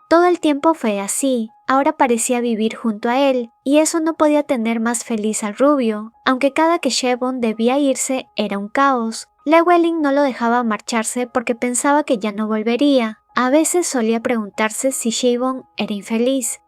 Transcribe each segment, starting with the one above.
Todo el tiempo fue así, ahora parecía vivir junto a él, y eso no podía tener más feliz al rubio, aunque cada que Shevon debía irse era un caos. Llewellyn no lo dejaba marcharse porque pensaba que ya no volvería. A veces solía preguntarse si Shevon era infeliz.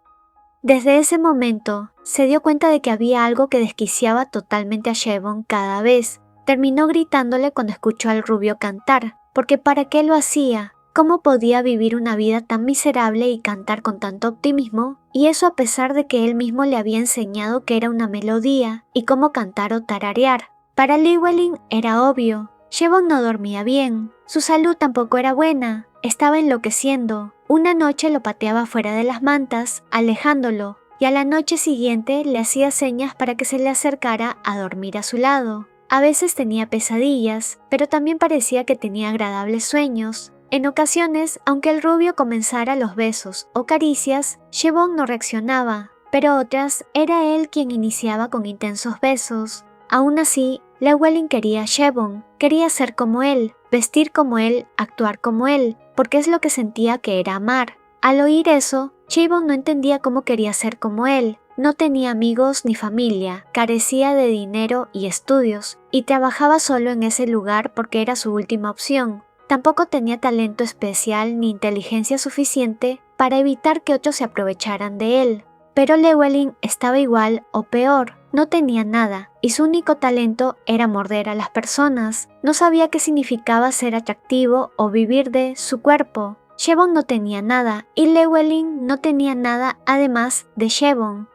Desde ese momento, se dio cuenta de que había algo que desquiciaba totalmente a Shevon cada vez. Terminó gritándole cuando escuchó al rubio cantar, porque ¿para qué lo hacía? ¿Cómo podía vivir una vida tan miserable y cantar con tanto optimismo? Y eso a pesar de que él mismo le había enseñado que era una melodía y cómo cantar o tararear. Para Llewellyn era obvio. Shevon no dormía bien, su salud tampoco era buena, estaba enloqueciendo. Una noche lo pateaba fuera de las mantas, alejándolo, y a la noche siguiente le hacía señas para que se le acercara a dormir a su lado. A veces tenía pesadillas, pero también parecía que tenía agradables sueños. En ocasiones, aunque el rubio comenzara los besos o caricias, Shevon no reaccionaba, pero otras era él quien iniciaba con intensos besos. Aún así, Llewellyn quería a Shevon, quería ser como él, vestir como él, actuar como él, porque es lo que sentía que era amar. Al oír eso, Shevon no entendía cómo quería ser como él. No tenía amigos ni familia, carecía de dinero y estudios, y trabajaba solo en ese lugar porque era su última opción. Tampoco tenía talento especial ni inteligencia suficiente para evitar que otros se aprovecharan de él. Pero Llewellyn estaba igual o peor, no tenía nada, y su único talento era morder a las personas. No sabía qué significaba ser atractivo o vivir de su cuerpo. Shevon no tenía nada, y Llewellyn no tenía nada además de Shevon.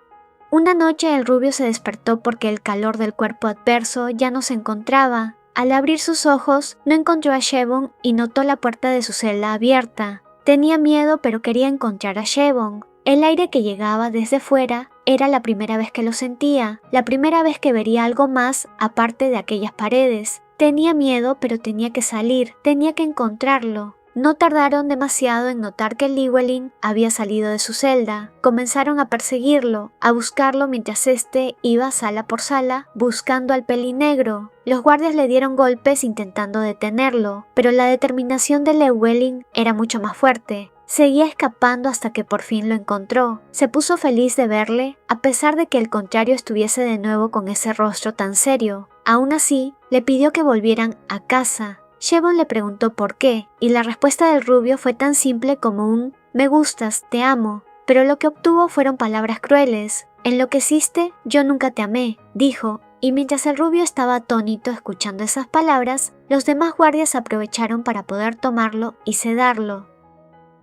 Una noche el rubio se despertó porque el calor del cuerpo adverso ya no se encontraba. Al abrir sus ojos, no encontró a Shevon y notó la puerta de su celda abierta. Tenía miedo, pero quería encontrar a Shevon. El aire que llegaba desde fuera era la primera vez que lo sentía, la primera vez que vería algo más aparte de aquellas paredes. Tenía miedo, pero tenía que salir, tenía que encontrarlo. No tardaron demasiado en notar que Llewellyn había salido de su celda. Comenzaron a perseguirlo, a buscarlo mientras éste iba sala por sala buscando al pelinegro. Los guardias le dieron golpes intentando detenerlo, pero la determinación de Llewellyn era mucho más fuerte. Seguía escapando hasta que por fin lo encontró. Se puso feliz de verle, a pesar de que el contrario estuviese de nuevo con ese rostro tan serio. Aún así, le pidió que volvieran a casa. Shevon le preguntó por qué, y la respuesta del rubio fue tan simple como un «me gustas, te amo», pero lo que obtuvo fueron palabras crueles. «Enloqueciste, yo nunca te amé», dijo, y mientras el rubio estaba atónito escuchando esas palabras, los demás guardias aprovecharon para poder tomarlo y sedarlo.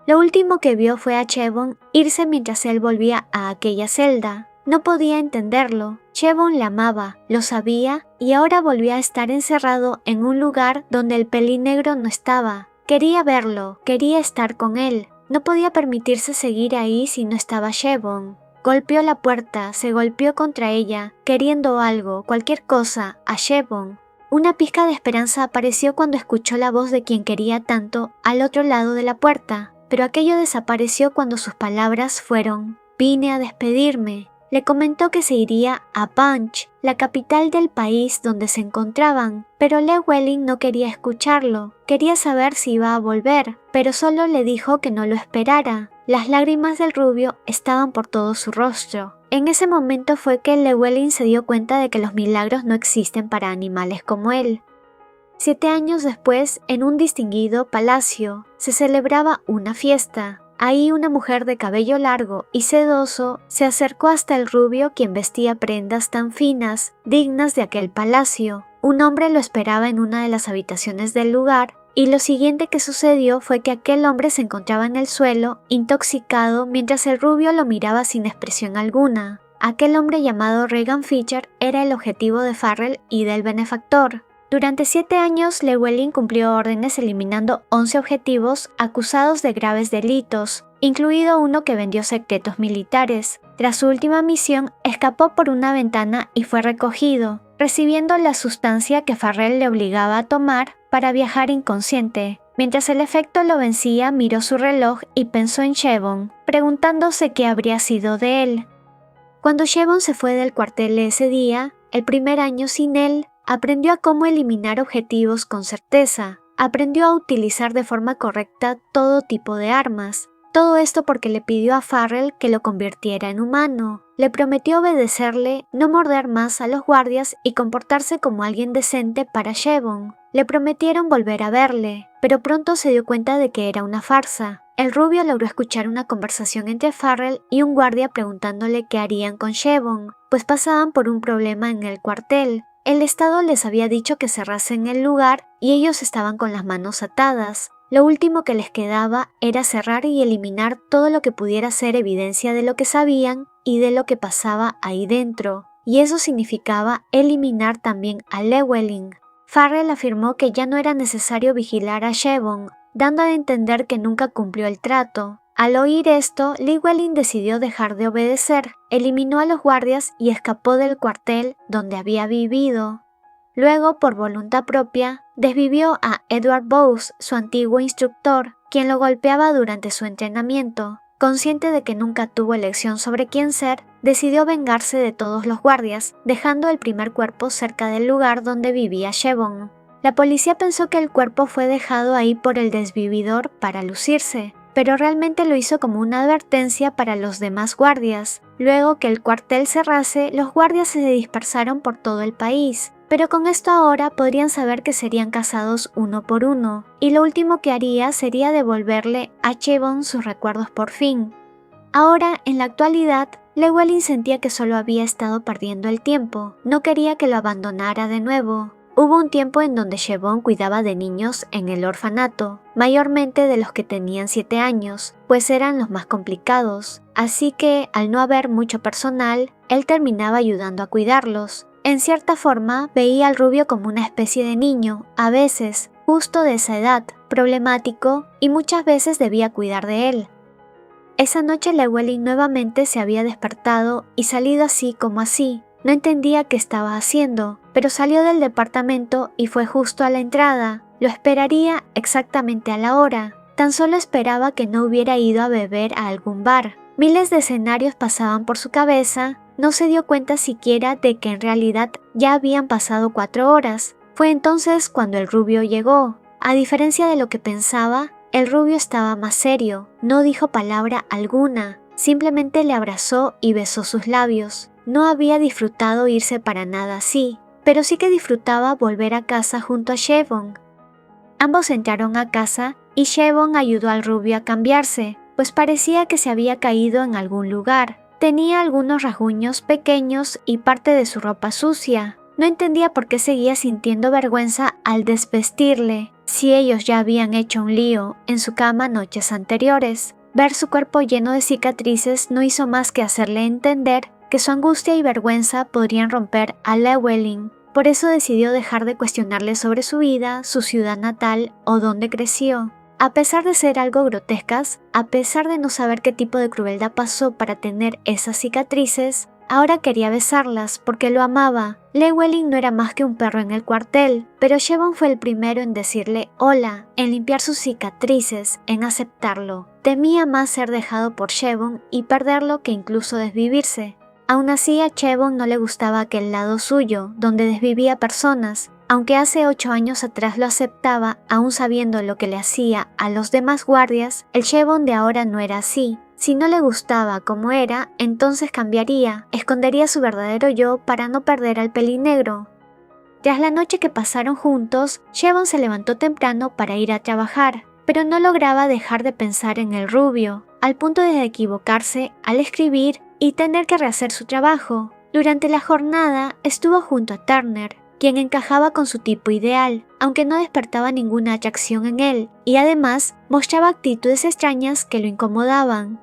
Lo último que vio fue a Shevon irse mientras él volvía a aquella celda. No podía entenderlo. Shevon le amaba, lo sabía, y ahora volvía a estar encerrado en un lugar donde el pelinegro no estaba. Quería verlo, quería estar con él. No podía permitirse seguir ahí si no estaba Shevon. Golpeó la puerta, se golpeó contra ella, queriendo algo, cualquier cosa, a Shevon. Una pizca de esperanza apareció cuando escuchó la voz de quien quería tanto al otro lado de la puerta, pero aquello desapareció cuando sus palabras fueron: «Vine a despedirme». Le comentó que se iría a Punch, la capital del país donde se encontraban, pero Llewellyn no quería escucharlo. Quería saber si iba a volver, pero solo le dijo que no lo esperara. Las lágrimas del rubio estaban por todo su rostro. En ese momento fue que Llewellyn se dio cuenta de que los milagros no existen para animales como él. 7 años después, en un distinguido palacio, se celebraba una fiesta. Ahí una mujer de cabello largo y sedoso se acercó hasta el rubio, quien vestía prendas tan finas, dignas de aquel palacio. Un hombre lo esperaba en una de las habitaciones del lugar, y lo siguiente que sucedió fue que aquel hombre se encontraba en el suelo, intoxicado, mientras el rubio lo miraba sin expresión alguna. Aquel hombre llamado Regan Fisher era el objetivo de Farrell y del benefactor. Durante 7 años, Llewellyn cumplió órdenes eliminando 11 objetivos acusados de graves delitos, incluido uno que vendió secretos militares. Tras su última misión, escapó por una ventana y fue recogido, recibiendo la sustancia que Farrell le obligaba a tomar para viajar inconsciente. Mientras el efecto lo vencía, miró su reloj y pensó en Shevon, preguntándose qué habría sido de él. Cuando Shevon se fue del cuartel ese día, el primer año sin él, aprendió a cómo eliminar objetivos con certeza, aprendió a utilizar de forma correcta todo tipo de armas. Todo esto porque le pidió a Farrell que lo convirtiera en humano. Le prometió obedecerle, no morder más a los guardias y comportarse como alguien decente para Shevan. Le prometieron volver a verle, pero pronto se dio cuenta de que era una farsa. El rubio logró escuchar una conversación entre Farrell y un guardia preguntándole qué harían con Shevan, pues pasaban por un problema en el cuartel. El Estado les había dicho que cerrasen el lugar y ellos estaban con las manos atadas. Lo último que les quedaba era cerrar y eliminar todo lo que pudiera ser evidencia de lo que sabían y de lo que pasaba ahí dentro, y eso significaba eliminar también a Llewellyn. Farrell afirmó que ya no era necesario vigilar a Shevan, dando a entender que nunca cumplió el trato. Al oír esto, Llewellyn decidió dejar de obedecer, eliminó a los guardias y escapó del cuartel donde había vivido. Luego, por voluntad propia, desvivió a Edward Bowes, su antiguo instructor, quien lo golpeaba durante su entrenamiento. Consciente de que nunca tuvo elección sobre quién ser, decidió vengarse de todos los guardias, dejando el primer cuerpo cerca del lugar donde vivía Shevan. La policía pensó que el cuerpo fue dejado ahí por el desvividor para lucirse, pero realmente lo hizo como una advertencia para los demás guardias. Luego que el cuartel cerrase, los guardias se dispersaron por todo el país. Pero con esto ahora podrían saber que serían cazados uno por uno, y lo último que haría sería devolverle a Shevan sus recuerdos por fin. Ahora, en la actualidad, Llewellyn sentía que solo había estado perdiendo el tiempo, no quería que lo abandonara de nuevo. Hubo un tiempo en donde Shevan cuidaba de niños en el orfanato, mayormente de los que tenían 7 años, pues eran los más complicados, así que, al no haber mucho personal, él terminaba ayudando a cuidarlos. En cierta forma, veía al rubio como una especie de niño, a veces, justo de esa edad, problemático, y muchas veces debía cuidar de él. Esa noche Llewellyn nuevamente se había despertado y salido así como así. No entendía qué estaba haciendo, pero salió del departamento y fue justo a la entrada. Lo esperaría exactamente a la hora. Tan solo esperaba que no hubiera ido a beber a algún bar. Miles de escenarios pasaban por su cabeza. No se dio cuenta siquiera de que en realidad ya habían pasado 4 horas. Fue entonces cuando el rubio llegó. A diferencia de lo que pensaba, el rubio estaba más serio. No dijo palabra alguna. Simplemente le abrazó y besó sus labios. No había disfrutado irse para nada así, pero sí que disfrutaba volver a casa junto a Shevan. Ambos entraron a casa y Shevan ayudó al rubio a cambiarse, pues parecía que se había caído en algún lugar. Tenía algunos rasguños pequeños y parte de su ropa sucia. No entendía por qué seguía sintiendo vergüenza al desvestirle, si ellos ya habían hecho un lío en su cama noches anteriores. Ver su cuerpo lleno de cicatrices no hizo más que hacerle entender que su angustia y vergüenza podrían romper a Llewellyn. Por eso decidió dejar de cuestionarle sobre su vida, su ciudad natal o dónde creció. A pesar de ser algo grotescas, a pesar de no saber qué tipo de crueldad pasó para tener esas cicatrices, ahora quería besarlas porque lo amaba. Llewellyn no era más que un perro en el cuartel, pero Shevan fue el primero en decirle hola, en limpiar sus cicatrices, en aceptarlo. Temía más ser dejado por Shevan y perderlo que incluso desvivirse. Aún así, a Shevan no le gustaba aquel lado suyo, donde desvivía personas. Aunque hace 8 años atrás lo aceptaba, aún sabiendo lo que le hacía a los demás guardias, el Shevan de ahora no era así. Si no le gustaba como era, entonces cambiaría, escondería su verdadero yo para no perder al pelinegro. Tras la noche que pasaron juntos, Shevan se levantó temprano para ir a trabajar, pero no lograba dejar de pensar en el rubio, al punto de equivocarse al escribir y tener que rehacer su trabajo. Durante la jornada estuvo junto a Turner, quien encajaba con su tipo ideal, aunque no despertaba ninguna atracción en él, y además mostraba actitudes extrañas que lo incomodaban.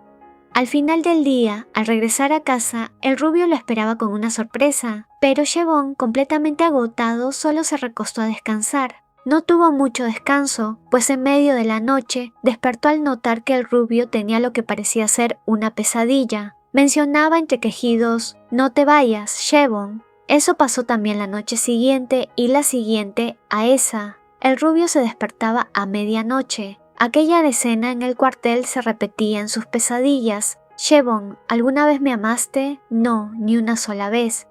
Al final del día, al regresar a casa, el rubio lo esperaba con una sorpresa, pero Shevan, completamente agotado, solo se recostó a descansar. No tuvo mucho descanso, pues en medio de la noche despertó al notar que el rubio tenía lo que parecía ser una pesadilla. Mencionaba entre quejidos, no te vayas, Shevan. Eso pasó también la noche siguiente y la siguiente a esa. El rubio se despertaba a medianoche. Aquella escena en el cuartel se repetía en sus pesadillas. Shevan, ¿alguna vez me amaste? No, ni una sola vez.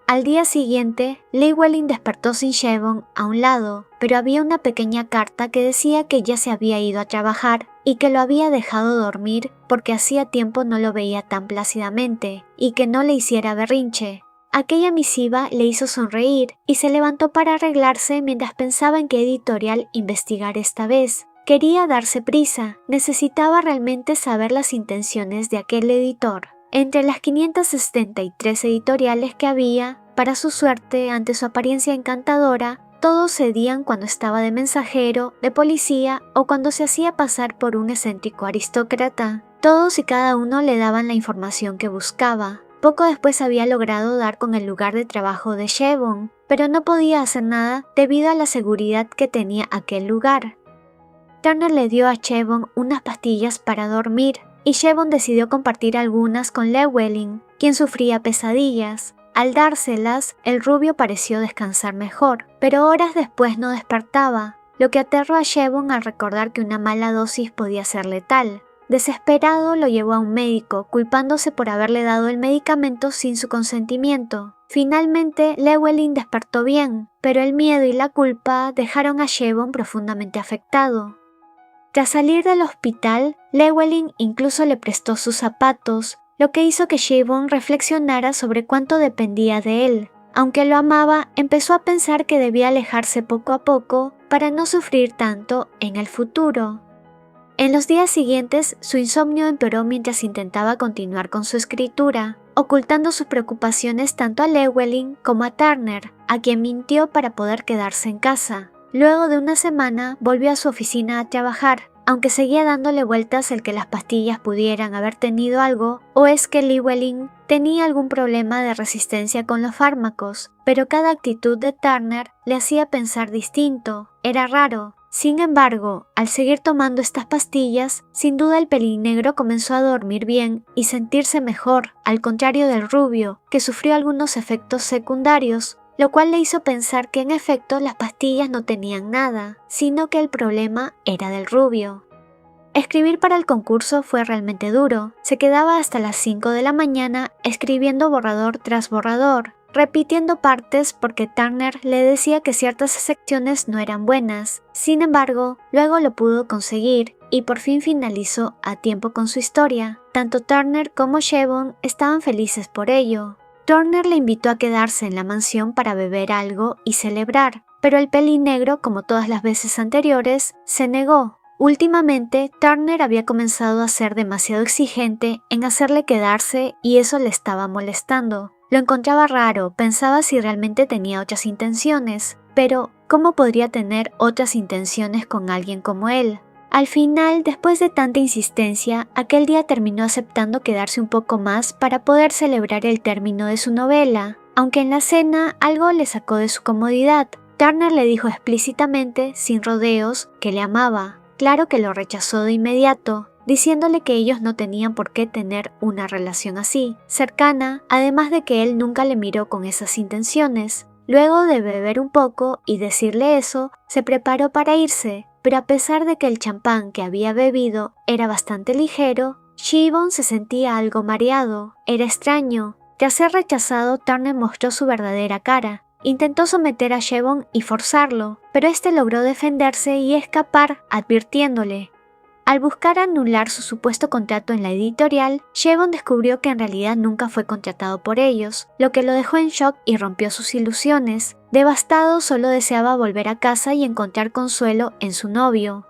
Al día siguiente, Llewellyn despertó sin Siobhan a un lado, pero había una pequeña carta que decía que ya se había ido a trabajar y que lo había dejado dormir porque hacía tiempo no lo veía tan plácidamente y que no le hiciera berrinche. Aquella misiva le hizo sonreír y se levantó para arreglarse mientras pensaba en qué editorial investigar esta vez. Quería darse prisa, necesitaba realmente saber las intenciones de aquel editor. Entre las 573 editoriales que había, para su suerte, ante su apariencia encantadora, todos cedían cuando estaba de mensajero, de policía o cuando se hacía pasar por un excéntrico aristócrata. Todos y cada uno le daban la información que buscaba. Poco después había logrado dar con el lugar de trabajo de Siobhan, pero no podía hacer nada debido a la seguridad que tenía aquel lugar. Turner le dio a Siobhan unas pastillas para dormir, y Siobhan decidió compartir algunas con Llewellyn, quien sufría pesadillas. Al dárselas, el rubio pareció descansar mejor, pero horas después no despertaba, lo que aterró a Siobhan al recordar que una mala dosis podía ser letal. Desesperado, lo llevó a un médico, culpándose por haberle dado el medicamento sin su consentimiento. Finalmente, Llewellyn despertó bien, pero el miedo y la culpa dejaron a Siobhan profundamente afectado. Tras salir del hospital, Llewellyn incluso le prestó sus zapatos, lo que hizo que Siobhan reflexionara sobre cuánto dependía de él. Aunque lo amaba, empezó a pensar que debía alejarse poco a poco para no sufrir tanto en el futuro. En los días siguientes, su insomnio empeoró mientras intentaba continuar con su escritura, ocultando sus preocupaciones tanto a Llewellyn como a Turner, a quien mintió para poder quedarse en casa. Luego de una semana, volvió a su oficina a trabajar, aunque seguía dándole vueltas el que las pastillas pudieran haber tenido algo, o es que Llewellyn tenía algún problema de resistencia con los fármacos, pero cada actitud de Turner le hacía pensar distinto. Era raro. Sin embargo, al seguir tomando estas pastillas, sin duda el pelinegro comenzó a dormir bien y sentirse mejor, al contrario del rubio, que sufrió algunos efectos secundarios, lo cual le hizo pensar que en efecto las pastillas no tenían nada, sino que el problema era del rubio. Escribir para el concurso fue realmente duro. Se quedaba hasta las 5 de la mañana escribiendo borrador tras borrador, repitiendo partes porque Turner le decía que ciertas secciones no eran buenas. Sin embargo, luego lo pudo conseguir y por fin finalizó a tiempo con su historia. Tanto Turner como Siobhan estaban felices por ello. Turner le invitó a quedarse en la mansión para beber algo y celebrar, pero el pelinegro, como todas las veces anteriores, se negó. Últimamente, Turner había comenzado a ser demasiado exigente en hacerle quedarse y eso le estaba molestando. Lo encontraba raro, pensaba si realmente tenía otras intenciones, pero ¿cómo podría tener otras intenciones con alguien como él? Al final, después de tanta insistencia, aquel día terminó aceptando quedarse un poco más para poder celebrar el término de su novela, aunque en la cena algo le sacó de su comodidad. Turner le dijo explícitamente, sin rodeos, que le amaba. Claro que lo rechazó de inmediato, diciéndole que ellos no tenían por qué tener una relación así, cercana, además de que él nunca le miró con esas intenciones. Luego de beber un poco y decirle eso, se preparó para irse, pero a pesar de que el champán que había bebido era bastante ligero, Siobhan se sentía algo mareado. Era extraño. Tras ser rechazado, Turner mostró su verdadera cara. Intentó someter a Siobhan y forzarlo, pero este logró defenderse y escapar, advirtiéndole. Al buscar anular su supuesto contrato en la editorial, Siobhan descubrió que en realidad nunca fue contratado por ellos, lo que lo dejó en shock y rompió sus ilusiones. Devastado, solo deseaba volver a casa y encontrar consuelo en su novio.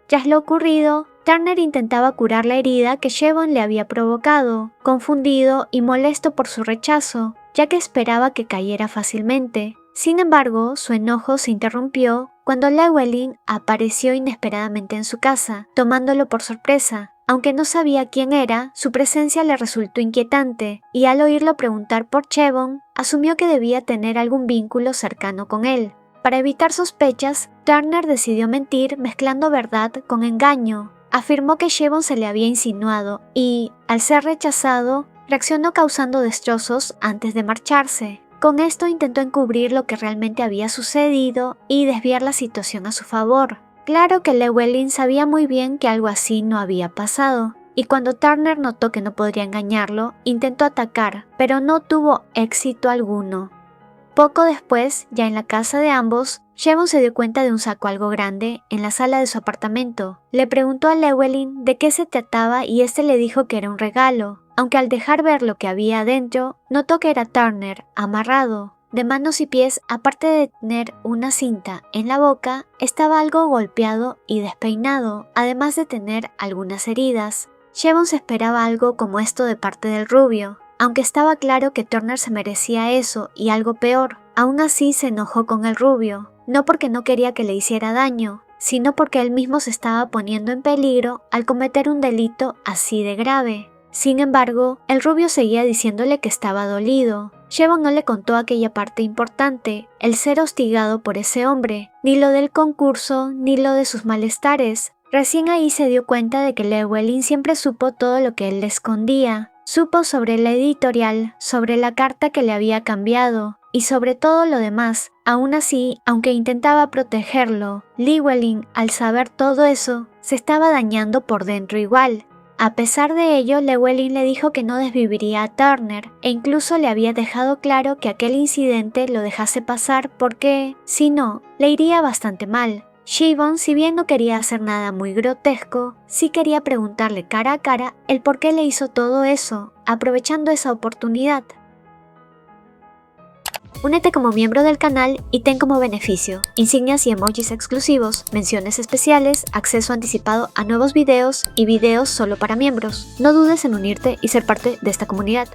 Tras lo ocurrido, Turner intentaba curar la herida que Siobhan le había provocado, confundido y molesto por su rechazo, ya que esperaba que cayera fácilmente. Sin embargo, su enojo se interrumpió cuando Llewellyn apareció inesperadamente en su casa, tomándolo por sorpresa. Aunque no sabía quién era, su presencia le resultó inquietante, y al oírlo preguntar por Siobhan, asumió que debía tener algún vínculo cercano con él. Para evitar sospechas, Turner decidió mentir mezclando verdad con engaño. Afirmó que Siobhan se le había insinuado y, al ser rechazado, reaccionó causando destrozos antes de marcharse. Con esto intentó encubrir lo que realmente había sucedido y desviar la situación a su favor. Claro que Llewellyn sabía muy bien que algo así no había pasado. y cuando Turner notó que no podría engañarlo, intentó atacar, pero no tuvo éxito alguno. Poco después, ya en la casa de ambos, Siobhan se dio cuenta de un saco algo grande en la sala de su apartamento. Le preguntó a Llewellyn de qué se trataba y este le dijo que era un regalo, aunque al dejar ver lo que había adentro, notó que era Turner, amarrado. De manos y pies, aparte de tener una cinta en la boca, estaba algo golpeado y despeinado, además de tener algunas heridas. Siobhan se esperaba algo como esto de parte del rubio. Aunque estaba claro que Turner se merecía eso y algo peor, aún así se enojó con el rubio, no porque no quería que le hiciera daño, sino porque él mismo se estaba poniendo en peligro al cometer un delito así de grave. Sin embargo, el rubio seguía diciéndole que estaba dolido. Siobhan no le contó aquella parte importante, el ser hostigado por ese hombre, ni lo del concurso, ni lo de sus malestares. Recién ahí se dio cuenta de que Llewellyn siempre supo todo lo que él le escondía. Supo sobre la editorial, sobre la carta que le había cambiado, y sobre todo lo demás. Aún así, aunque intentaba protegerlo, Llewellyn, al saber todo eso, se estaba dañando por dentro igual. A pesar de ello, Llewellyn le dijo que no desviviría a Turner, e incluso le había dejado claro que aquel incidente lo dejase pasar porque, si no, le iría bastante mal. Siobhan, si bien no quería hacer nada muy grotesco, sí quería preguntarle cara a cara el por qué le hizo todo eso, aprovechando esa oportunidad. Únete como miembro del canal y ten como beneficio insignias y emojis exclusivos, menciones especiales, acceso anticipado a nuevos videos y videos solo para miembros. No dudes en unirte y ser parte de esta comunidad.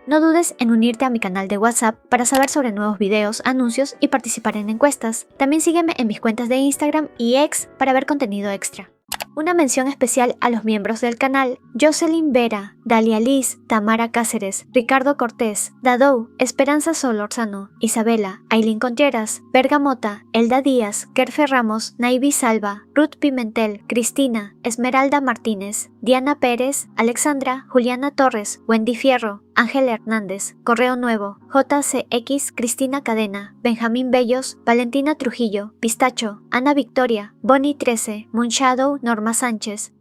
No dudes en unirte a mi canal de WhatsApp para saber sobre nuevos videos, anuncios y participar en encuestas. También sígueme en mis cuentas de Instagram y X para ver contenido extra. Una mención especial a los miembros del canal: Jocelyn Vera, Dalia Liz, Tamara Cáceres, Ricardo Cortés, Dadou, Esperanza Solorzano, Isabela, Aileen Contreras, Bergamota, Elda Díaz, Kerfe Ramos, Naivi Salva, Ruth Pimentel, Cristina, Esmeralda Martínez, Diana Pérez, Alexandra, Juliana Torres, Wendy Fierro, Ángel Hernández, Correo Nuevo, JCX, Cristina Cadena, Benjamín Bellos, Valentina Trujillo, Pistacho, Ana Victoria, Bonnie 13, Moonshadow, Norma Sánchez,